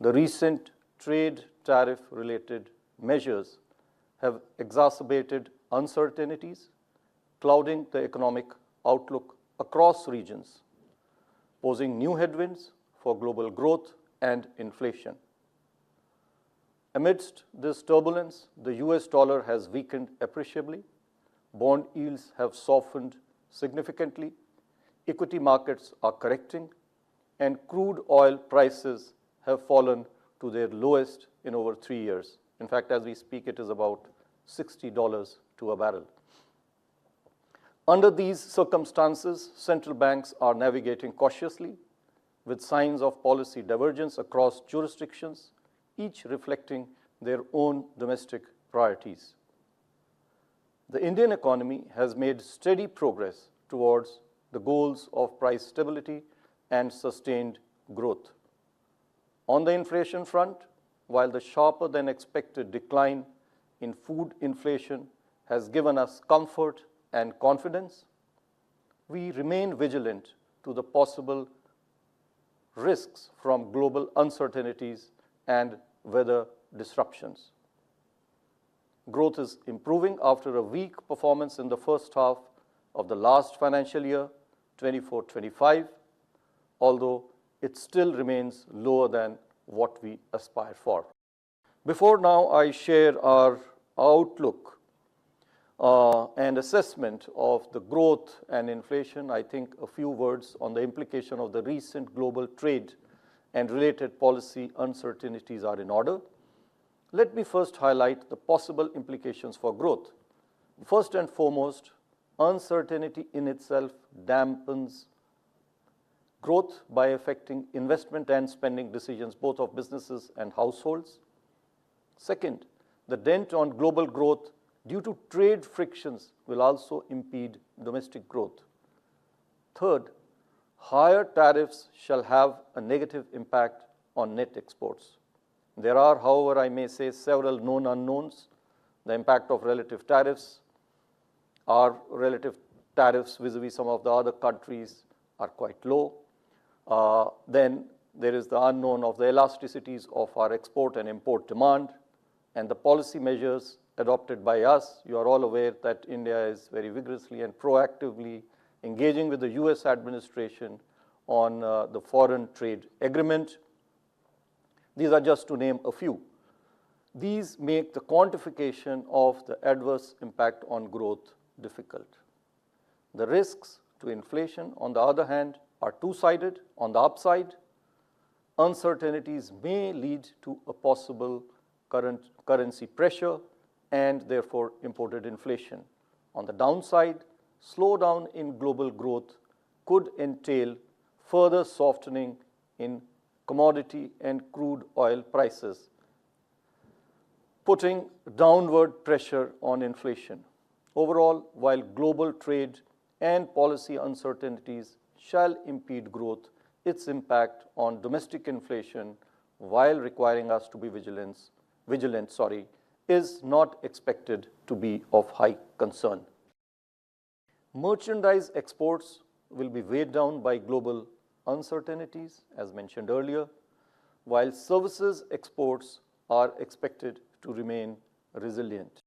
The recent trade tariff-related measures have exacerbated uncertainties, clouding the economic outlook across regions, posing new headwinds for global growth and inflation. Amidst this turbulence, the US dollar has weakened appreciably, bond yields have softened significantly, equity markets are correcting, and crude oil prices have fallen to their lowest in over 3 years. In fact, as we speak, it is about $60 to a barrel. Under these circumstances, central banks are navigating cautiously with signs of policy divergence across jurisdictions, each reflecting their own domestic priorities. The Indian economy has made steady progress towards the goals of price stability and sustained growth. On the inflation front, while the sharper than expected decline in food inflation has given us comfort and confidence, we remain vigilant to the possible risks from global uncertainties and weather disruptions. Growth is improving after a weak performance in the first half of the last financial year, 24-25, although it still remains lower than what we aspire for. Before now I share our outlook and assessment of the growth and inflation, I think a few words on the implication of the recent global trade and related policy uncertainties are in order. Let me first highlight the possible implications for growth. First and foremost, uncertainty in itself dampens growth by affecting investment and spending decisions both of businesses and households. Second, the dent on global growth due to trade frictions will also impede domestic growth. Third, higher tariffs shall have a negative impact on net exports. There are, however, I may say, several known unknowns. The impact of relative tariffs, our relative tariffs vis-a-vis some of the other countries are quite low. Then there is the unknown of the elasticities of our export and import demand and the policy measures adopted by us. You are all aware that India is very vigorously and proactively engaging with the US administration on the foreign trade agreement. These are just to name a few. These make the quantification of the adverse impact on growth difficult. The risks to inflation, on the other hand, are two-sided. On the upside, uncertainties may lead to a possible currency pressure and therefore imported inflation. On the downside, slowdown in global growth could entail further softening in commodity and crude oil prices, putting downward pressure on inflation. Overall, while global trade and policy uncertainties shall impede growth, its impact on domestic inflation, while requiring us to be vigilant, is not expected to be of high concern. Merchandise exports will be weighed down by global uncertainties, as mentioned earlier, while services exports are expected to remain resilient.